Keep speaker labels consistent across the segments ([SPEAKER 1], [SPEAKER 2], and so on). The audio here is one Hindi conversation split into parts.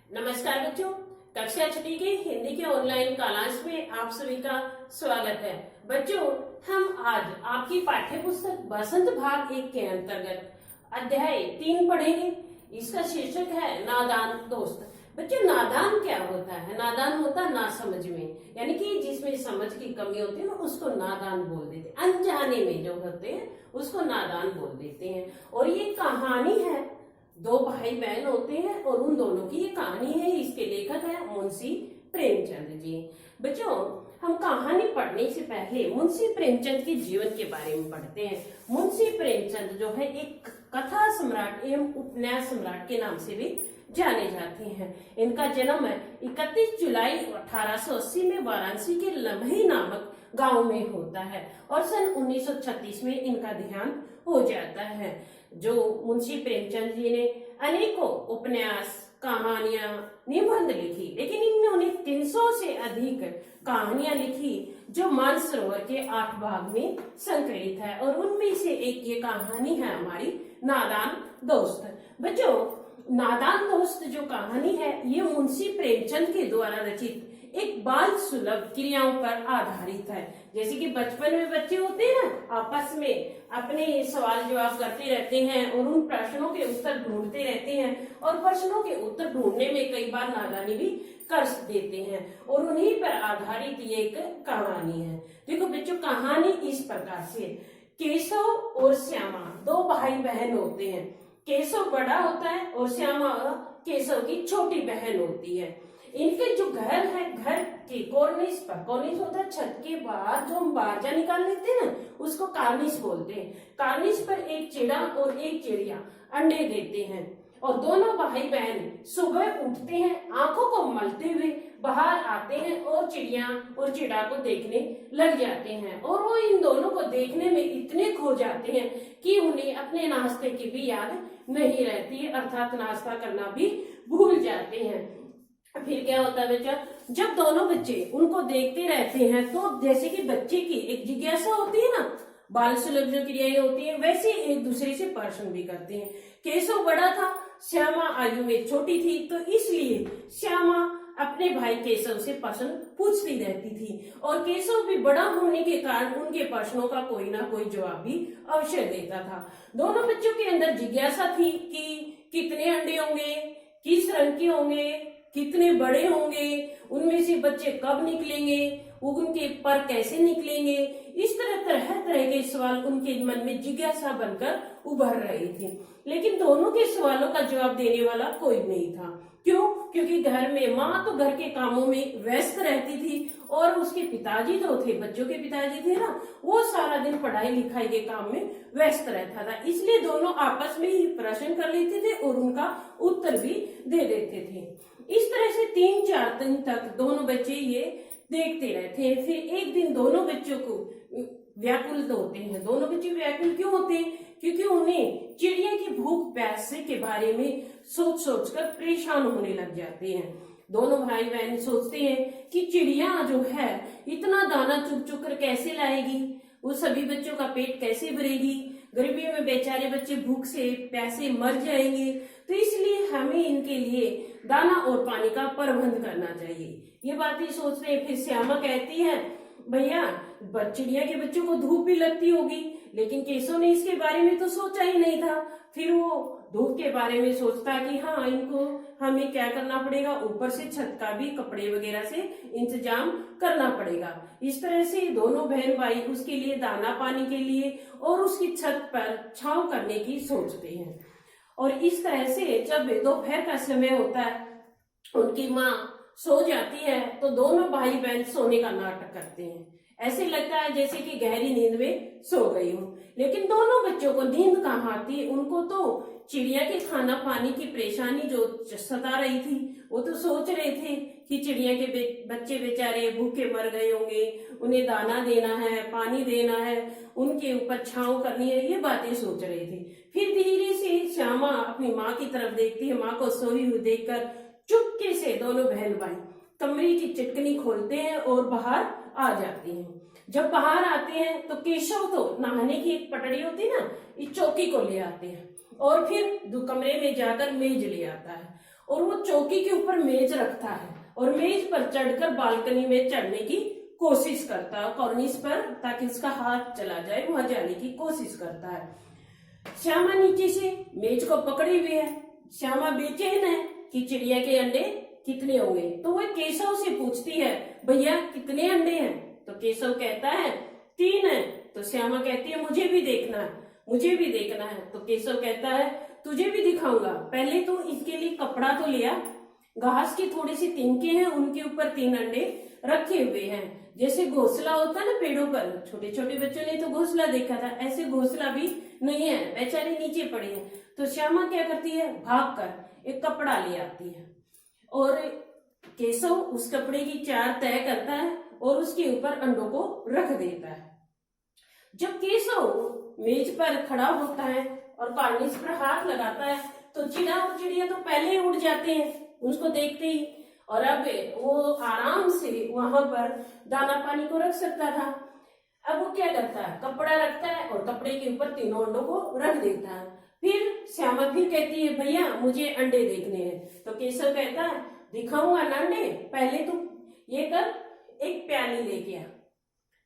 [SPEAKER 1] नमस्कार बच्चों, कक्षा छठी के हिंदी के ऑनलाइन क्लास में आप सभी का स्वागत है। बच्चों, हम आज आपकी पाठ्य पुस्तक बसंत भाग 1 के अंतर्गत अध्याय 3 पढ़ेंगे। इसका शीर्षक है नादान दोस्त। बच्चों, नादान क्या होता है? नादान होता है ना समझ में, यानी कि जिसमें समझ की कमी होती है ना, उसको नादान बोल देते हैं। अनजाने में जो होते हैं उसको नादान बोल देते हैं। और ये कहानी है, दो भाई बहन होते हैं और उन दोनों की ये कहानी है। इसके लेखक है मुंशी प्रेमचंद जी। बच्चों, हम कहानी पढ़ने से पहले मुंशी प्रेमचंद के जीवन के बारे में पढ़ते हैं। मुंशी प्रेमचंद जो है एक कथा सम्राट एवं उपन्यास सम्राट के नाम से भी जाने जाते हैं। इनका जन्म है 31 जुलाई 1880 में वाराणसी के लम्ही नामक गांव में होता है और सन 1936 में इनका देहांत हो जाता है। जो मुंशी प्रेमचंद जी ने अनेकों उपन्यास, कहानियां, निबंध लिखी, लेकिन इन्होंने 300 से अधिक कहानियां लिखी जो मानसरोवर के 8 भाग में संकलित है। और उनमें से एक ये कहानी है हमारी नादान दोस्त। बच्चों, नादान दोस्त जो कहानी है ये मुंशी प्रेमचंद के द्वारा रचित एक बाल सुलभ क्रियाओं पर आधारित है। जैसे कि बचपन में बच्चे होते हैं ना, आपस में अपने सवाल जवाब करते रहते हैं और उन प्रश्नों के उत्तर ढूंढते रहते हैं और प्रश्नों के उत्तर ढूंढने में कई बार नादानी भी कर देते हैं और उन्हीं पर आधारित ये एक कहानी है। देखो बच्चों, कहानी इस प्रकार से, केशव और श्यामा दो भाई बहन होते हैं। केशव बड़ा होता है और श्यामा केशव की छोटी बहन होती है। इनके जो घर है, घर के कॉर्निस पर, कॉर्निस होता है छत के बाहर जो हम बारजा निकाल लेते हैं ना, उसको कार्निस बोलते हैं। कार्निस पर एक चिड़ा और एक चिड़िया अंडे देते हैं और दोनों भाई बहन सुबह उठते हैं, आंखों को मलते हुए बाहर आते हैं और चिड़िया और चिड़ा को देखने लग जाते हैं। और वो इन दोनों को देखने में इतने खो जाते हैं कि उन्हें अपने नाश्ते की भी याद नहीं रहती है, अर्थात नाश्ता करना भी भूल जाते हैं। फिर क्या होता है बच्चा, जब दोनों बच्चे उनको देखते रहते हैं तो जैसे कि बच्चे की एक जिज्ञासा होती है ना, बाल सुलभ जो क्रियाएं होती है, वैसे एक दूसरे से प्रश्न भी करते हैं। केशव बड़ा था, श्यामा आयु में छोटी थी, तो इसलिए श्यामा अपने भाई केशव से प्रश्न पूछती रहती थी और केशव भी बड़ा होने के कारण उनके प्रश्नों का कोई ना कोई जवाब भी अवश्य देता था। दोनों बच्चों के अंदर जिज्ञासा थी कि कितने अंडे होंगे, किस रंग के होंगे, कितने बड़े होंगे, उनमें से बच्चे कब निकलेंगे, उनके पर कैसे निकलेंगे। इस तरह तरह के सवाल उनके मन में जिज्ञासा बनकर उभर रहे थे, लेकिन दोनों के सवालों का जवाब देने वाला कोई नहीं था। क्यों? क्योंकि घर में माँ तो घर के कामों में व्यस्त रहती थी और उसके पिताजी जो थे, बच्चों के पिताजी थे ना, वो सारा दिन पढ़ाई लिखाई के काम में व्यस्त रहता था। इसलिए दोनों आपस में ही प्रश्न कर लेते थे और उनका उत्तर भी दे देते थे। इस तरह से 3-4 दिन तक दोनों बच्चे ये देखते रहते हैं। फिर एक दिन दोनों बच्चों को व्याकुल होते हैं। दोनों बच्चे व्याकुल क्यों होते हैं? क्योंकि उन्हें चिड़िया की भूख प्यास के बारे में सोच सोचकर परेशान होने लग जाते हैं। दोनों भाई बहन सोचते हैं कि चिड़िया जो है इतना दाना चुग चुग कर कैसे लाएगी, वो सभी बच्चों का पेट कैसे भरेगी, गर्मियों में बेचारे बच्चे भूख से प्यासे मर जाएंगे। तो इसलिए हमें इनके लिए दाना और पानी का प्रबंध करना चाहिए। ये बातें सोच रहे हैं। फिर श्यामा कहती है, भैया चिड़िया के बच्चों को धूप भी लगती होगी, लेकिन केशव ने इसके बारे में तो सोचा ही नहीं था। फिर वो धूप के बारे में सोचता कि हाँ, इनको हमें क्या करना पड़ेगा, ऊपर से छत का भी कपड़े वगैरह से इंतजाम करना पड़ेगा। इस तरह से दोनों बहन भाई उसके लिए दाना पानी के लिए और उसकी छत पर छांव करने की सोचते हैं। और इस तरह से जब दोपहर का समय होता है, उनकी माँ सो जाती है तो दोनों भाई बहन सोने का नाटक करते हैं। ऐसे लगता है जैसे कि गहरी नींद में सो गई हो, लेकिन दोनों बच्चों को नींद कहाँ आती। उनको तो चिड़िया के खाना पानी की परेशानी जो सता रही थी, वो तो सोच रहे थे कि चिड़िया के बच्चे बेचारे भूखे मर गए होंगे, उन्हें दाना देना है, पानी देना है, उनके ऊपर छांव करनी है, ये बातें सोच रहे थे। फिर धीरे से श्यामा अपनी माँ की तरफ देखती है। माँ को सोई हुई देखकर चुपके से दोनों बहन भाई कमरे की चिटकनी खोलते हैं और बाहर आ जाते हैं। जब बाहर आते हैं तो केशव तो नहाने की एक पटड़ी होती है ना, इस चौकी को ले आते हैं और फिर कमरे में जाकर मेज ले आता है और वो चौकी के ऊपर मेज रखता है और मेज पर चढ़कर बालकनी में चढ़ने की कोशिश करता है, कॉर्निस पर, ताकि उसका हाथ चला जाए, वहां जाने की कोशिश करता है। श्यामा नीचे से मेज को पकड़े हुए है। श्यामा बेचैन है कि चिड़िया के अंडे कितने होंगे, तो वह केशव से पूछती है, भैया कितने अंडे हैं? तो केशव कहता है 3 है। तो श्यामा कहती है मुझे भी देखना है, मुझे भी देखना है। तो केशव कहता है तुझे भी दिखाऊंगा, पहले तो इसके लिए कपड़ा तो लिया। घास की थोड़ी सी तिनके हैं, उनके ऊपर 3 अंडे रखे हुए हैं। जैसे घोंसला होता है ना पेड़ों पर, छोटे छोटे बच्चों ने तो घोंसला देखा था, ऐसे घोंसला भी नहीं है, बेचारे नीचे पड़े हैं। तो श्यामा क्या करती है, भागकर एक कपड़ा ले आती है और केशव उस कपड़े की 4 तय करता है और उसके ऊपर अंडों को रख देता है। जब केशव मेज पर खड़ा होता है और कार्निस पर हाथ लगाता है तो चिड़ा और चिड़िया तो पहले ही उड़ जाते हैं उसको देखते ही, और अब वो आराम से वहां पर दाना पानी को रख सकता था। अब वो क्या करता है, कपड़ा रखता है और कपड़े के ऊपर तीनों अंडों को रख देता है। फिर श्यामा फिर कहती है भैया मुझे अंडे देखने हैं। तो केशव कहता है दिखाऊंगा ना अंडे, पहले तुम ये कर, एक प्याली लेके आ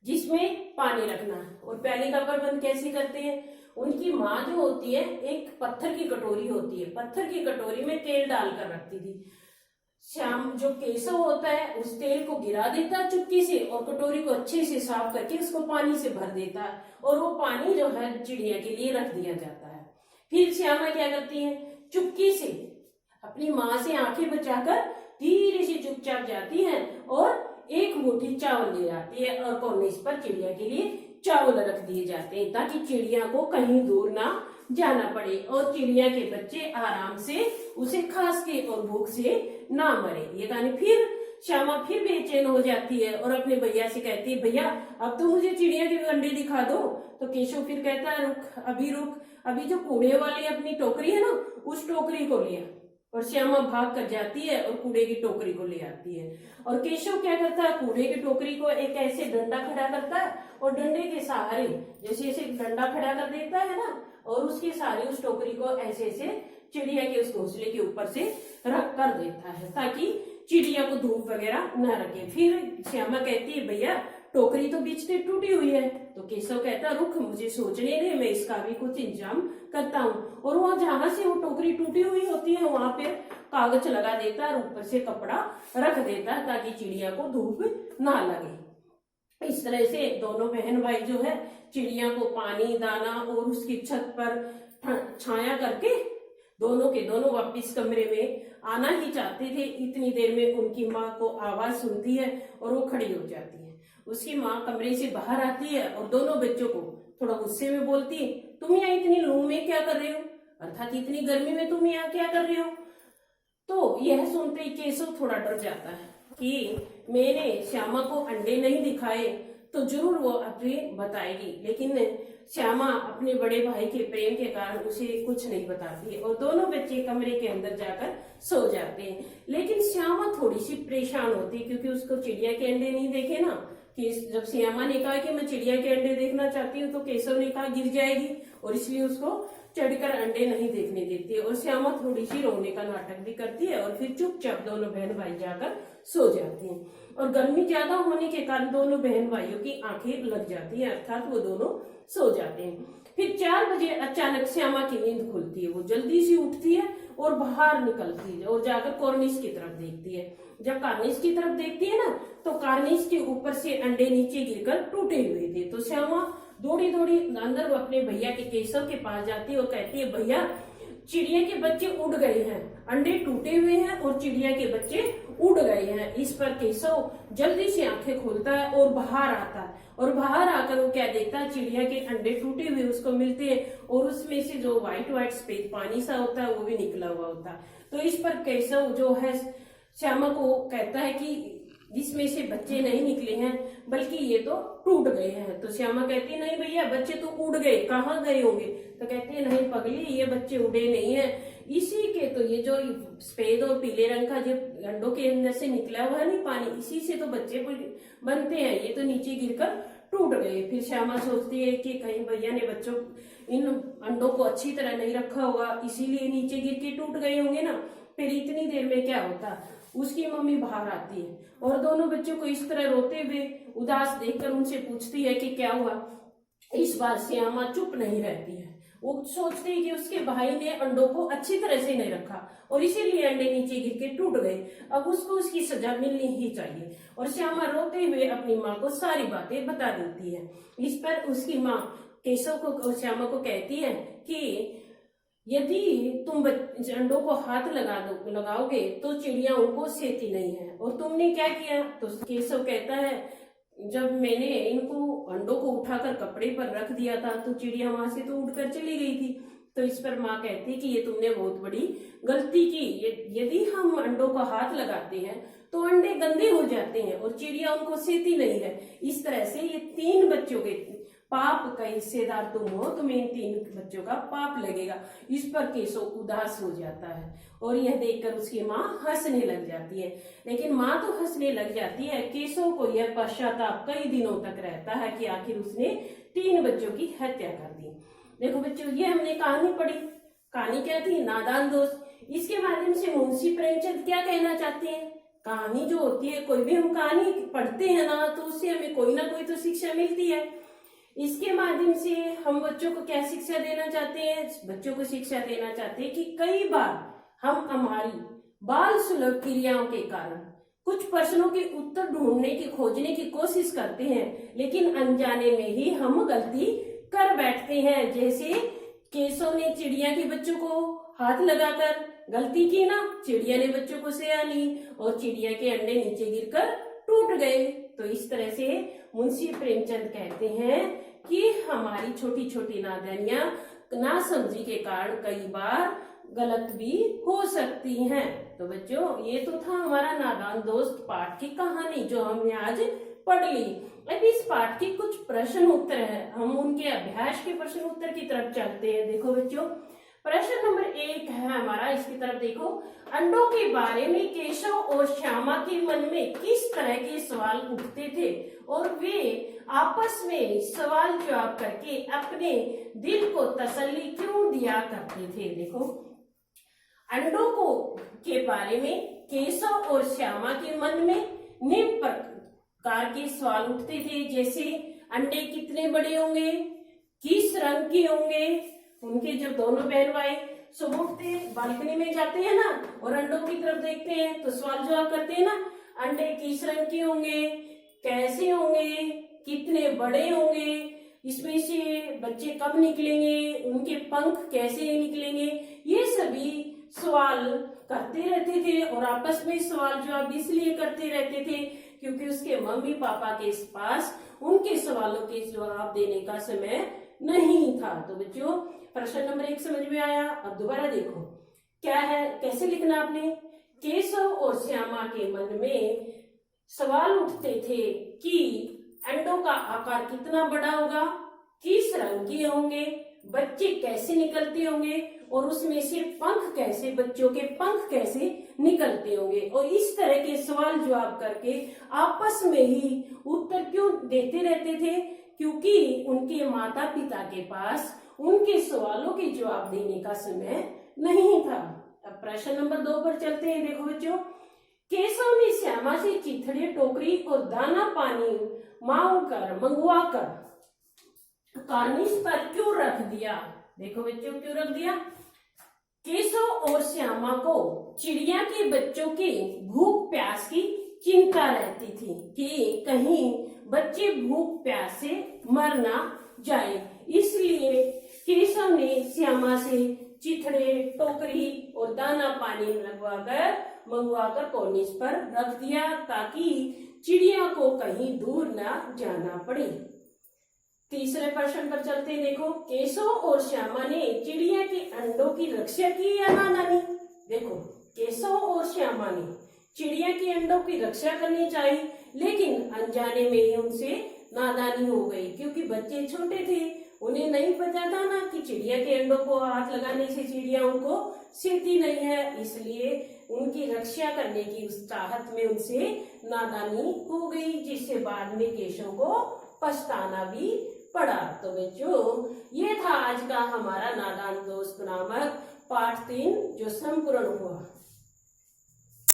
[SPEAKER 1] जिसमें पानी रखना है। और प्याली का प्रबंध कैसे करते हैं, उनकी माँ जो होती है एक पत्थर की कटोरी होती है, पत्थर की कटोरी में तेल डालकर रखती थी। श्याम जो केशव होता है उस तेल को गिरा देता है चुटकी से और कटोरी को अच्छे से साफ करके उसको पानी से भर देता है और वो पानी जो है चिड़िया के लिए रख दिया जाता है। फिर श्यामा क्या करती है, चुटकी से अपनी माँ से आंखें बचाकर धीरे से चुपचाप जाती है और एक मुट्ठी चावल ले आती है और कॉर्निस पर चिड़िया के लिए चावल रख दिए जाते हैं ताकि चिड़िया को कहीं दूर ना जाना पड़े और चिड़िया के बच्चे आराम से उसे खा सके और भूख से ना मरे। ये कहानी फिर श्यामा फिर बेचैन हो जाती है और अपने भैया से कहती है भैया अब तो मुझे चिड़िया के अंडे दिखा दो। तो केशव फिर कहता है रुक, अभी जो कूड़े वाली अपनी टोकरी है ना उस टोकरी को लिया। और श्यामा भाग कर जाती है और कूड़े की टोकरी को ले आती है और केशव क्या करता है, कूड़े की टोकरी को एक ऐसे डंडा खड़ा करता है और डंडे के सहारे जैसे ऐसे डंडा खड़ा कर देता है ना और उसके सहारे उस टोकरी को ऐसे ऐसे चिड़िया के उस घोंसले के ऊपर से रख कर देता है ताकि चिड़िया को धूप वगैरह न रखे। फिर श्यामा कहती है भैया टोकरी तो बीच से टूटी हुई है। तो केशव कहता रुक, मुझे सोचने दे, मैं इसका भी कुछ इंतजाम करता हूँ। और वहां जहां से वो टोकरी टूटी हुई होती है वहां पे कागज लगा देता है और ऊपर से कपड़ा रख देता है ताकि चिड़िया को धूप ना लगे। इस तरह से दोनों बहन भाई जो है चिड़िया को पानी दाना और उसकी छत पर छाया करके दोनों के दोनों वापिस कमरे में आना ही चाहते थे। इतनी देर में उनकी माँ को आवाज सुनती है और वो खड़ी हो जाती है। उसकी माँ कमरे से बाहर आती है और दोनों बच्चों को थोड़ा गुस्से में बोलती है तुम यहाँ इतनी लू में क्या कर रहे हो, अर्थात इतनी गर्मी में तुम यहाँ क्या कर रहे हो। तो यह सुनते ही केशव थोड़ा डर जाता है कि मैंने श्यामा को अंडे नहीं दिखाए तो जरूर वो अपने बताएगी, लेकिन श्यामा अपने बड़े भाई के प्रेम के कारण उसे कुछ नहीं बताती और दोनों बच्चे कमरे के अंदर जाकर सो जाते हैं। लेकिन श्यामा थोड़ी सी परेशान होती है क्योंकि उसको चिड़िया के अंडे नहीं देखे ना, कि जब श्यामा ने कहा कि मैं चिड़िया के अंडे देखना चाहती हूँ तो केशव ने कहा गिर जाएगी और इसलिए उसको चढ़कर अंडे नहीं देखने देती है और श्यामा थोड़ी सी रोने का नाटक भी करती है और फिर चुपचाप दोनों बहन भाई जाकर सो जाते हैं। और गर्मी ज्यादा होने के कारण दोनों बहन भाइयों की आंखें लग जाती है, अर्थात वो दोनों सो जाते हैं। फिर 4 बजे अचानक श्यामा की नींद खुलती है, वो जल्दी से उठती है और बाहर निकलती है और जाकर कॉर्निस की तरफ देखती है। जब कार्निस की तरफ देखती है ना तो कार्निस के ऊपर से अंडे नीचे गिरकर टूटे हुए थे। तो श्यामा दौड़ी दौड़ी अंदर वो अपने भैया के केशव के पास जाती है और कहती है भैया चिड़िया के बच्चे उड़ गए हैं, अंडे टूटे हुए हैं और चिड़िया के बच्चे उड़ गए हैं। इस पर केशव जल्दी से आंखें खोलता है और बाहर आता है और बाहर आकर वो क्या देखता है, चिड़िया के अंडे टूटे हुए उसको मिलते हैं और उसमें से जो व्हाइट सफेद पानी सा होता है वो भी निकला हुआ होता है। तो इस पर केशव जो है श्यामा को कहता है कि जिसमें से बच्चे नहीं निकले हैं बल्कि ये तो टूट गए हैं। तो श्यामा कहती है नहीं भैया बच्चे तो उड़ गए, कहाँ गए होंगे। तो कहते हैं नहीं पगली, ये बच्चे उड़े नहीं है, इसी के तो ये जो सफेद और पीले रंग का जो अंडों के अंदर से निकला हुआ है नहीं पानी, इसी से तो बच्चे बनते हैं, ये तो नीचे गिरकर टूट गए। फिर श्यामा सोचती है कि कहीं भैया ने बच्चों इन अंडों को अच्छी तरह नहीं रखा होगा इसीलिए नीचे गिर के टूट गए होंगे ना। फिर इतनी देर में क्या होता, उसकी मम्मी बाहर आती है और दोनों बच्चों को इस तरह रोते हुए उदास देखकर उनसे पूछती है कि क्या हुआ। इस बार श्यामा चुप नहीं रहती है। वो सोचती है कि उसके भाई ने अंडों को अच्छी तरह से नहीं रखा और इसीलिए अंडे नीचे गिर के टूट गए। अब उसको उसकी सजा मिलनी ही चाहिए। और श्यामा रोते हुए अपनी माँ को सारी बातें बता देती है। इस पर उसकी माँ केशव को और श्यामा को कहती है कि यदि तुम अंडों को हाथ लगाओगे तो चिड़िया उनको सेती नहीं है। और तुमने क्या किया? तो केशव कहता है, जब मैंने इनको अंडों को उठाकर कपड़े पर रख दिया था तो चिड़िया वहां से तो उड़कर चली गई थी। तो इस पर माँ कहती कि ये तुमने बहुत बड़ी गलती की। यदि हम अंडों को हाथ लगाते हैं तो अंडे गंदे हो जाते हैं और चिड़िया उनको सेती नहीं है। इस तरह से ये 3 बच्चों के पाप का हिस्सेदार तुम हो, तुम्हें इन 3 बच्चों का पाप लगेगा। इस पर केशव उदास हो जाता है और यह देखकर उसकी माँ हंसने लग जाती है। लेकिन माँ तो हंसने लग जाती है, केशव को यह पश्चाताप कई दिनों तक रहता है कि आखिर उसने 3 बच्चों की हत्या कर दी। देखो बच्चों, ये हमने कहानी पढ़ी। कहानी क्या थी? नादान दोस्त। इसके माध्यम से मुंशी प्रेमचंद क्या कहना चाहते हैं? कहानी जो होती है, कोई भी हम कहानी पढ़ते हैं ना तो उससे हमें कोई ना कोई तो शिक्षा मिलती है। इसके माध्यम से हम बच्चों को क्या शिक्षा देना चाहते हैं? बच्चों को शिक्षा देना चाहते हैं कि कई बार हम हमारी बाल सुलभ क्रियाओं के कारण कुछ प्रश्नों के उत्तर ढूंढने की खोजने की कोशिश करते हैं, लेकिन अनजाने में ही हम गलती कर बैठते हैं। जैसे केशव ने चिड़िया के बच्चों को हाथ लगाकर गलती की ना, चिड़िया ने बच्चों को सेया ली और चिड़िया के अंडे नीचे गिरकर टूट गए। तो इस तरह से मुंशी प्रेमचंद कहते हैं कि हमारी छोटी छोटी नादानियां नासमझी के कारण कई बार गलत भी हो सकती हैं। तो बच्चों, ये तो था हमारा नादान दोस्त पाठ की कहानी जो हमने आज पढ़ ली। अब इस पाठ के कुछ प्रश्न उत्तर है, हम उनके अभ्यास के प्रश्न उत्तर की तरफ चलते हैं। देखो बच्चों, प्रश्न नंबर 1 है हमारा, इसकी तरफ देखो। अंडों के बारे में केशव और श्यामा के मन में किस तरह के सवाल उठते थे और वे आपस में सवाल जवाब करके अपने दिल को तसल्ली क्यों दिया करते थे? देखो, अंडों को के बारे में केशव और श्यामा के मन में निम्न प्रकार के सवाल उठते थे, जैसे अंडे कितने बड़े होंगे, किस रंग के होंगे। उनके जब दोनों बहन भाई सुबह उठते बालकनी में जाते हैं ना और अंडों की तरफ देखते हैं तो सवाल जवाब करते हैं ना, अंडे किस रंग के होंगे, कैसे होंगे, कितने बड़े होंगे, इसमें से बच्चे कब निकलेंगे, उनके पंख कैसे निकलेंगे। ये सभी सवाल करते रहते थे और आपस में सवाल जवाब इसलिए करते रहते थे क्योंकि उसके मम्मी पापा के पास उनके सवालों के जवाब देने का समय नहीं था। तो बच्चों, प्रश्न नंबर 1 समझ में आया। अब दोबारा देखो क्या है, कैसे लिखना आपने। केशव और श्यामा के मन में सवाल उठते थे कि अंडों का आकार कितना बड़ा होगा, किस रंग के होंगे, बच्चे कैसे निकलते होंगे और उसमें से पंख कैसे, बच्चों के पंख कैसे निकलते होंगे। और इस तरह के सवाल जवाब करके आपस में ही उत्तर क्यों देते रहते थे? क्योंकि उनके माता पिता के पास उनके सवालों के जवाब देने का समय नहीं था। अब प्रश्न नंबर 2 पर चलते हैं। देखो बच्चों, केशव ने श्यामा से चिथड़े, टोकरी और दाना पानी मंगवा कर कार्निश पर क्यों रख दिया? देखो बच्चों, क्यों रख दिया? केशव और श्यामा को चिड़िया के बच्चों के भूख प्यास की चिंता रहती थी कि कहीं बच्चे भूख प्यास से मर ना जाए, इसलिए केशव ने श्यामा से चिथड़े, टोकरी और दाना पानी मंगवाकर कॉर्निश पर रख दिया ताकि चिड़िया को कहीं दूर ना जाना पड़े। तीसरे प्रश्न पर चलते हैं। देखो, केशव और श्यामा ने चिड़िया के अंडों की रक्षा की या नादानी? देखो, केशव और श्यामा ने चिड़िया के अंडों की रक्षा करनी चाहिए, लेकिन अनजाने में ही उनसे नादानी हो गई क्योंकि बच्चे छोटे थे, उन्हें नहीं पता था ना कि चिड़िया के अंडों को हाथ लगाने से चिड़िया उनको सेती नहीं है, इसलिए उनकी रक्षा करने की उस चाहत में उनसे नादानी हो गई, जिससे बाद में केशव को पछताना भी पड़ा। तो बच्चों, ये था आज का हमारा नादान दोस्त नामक पाठ 3 जो संपूर्ण हुआ।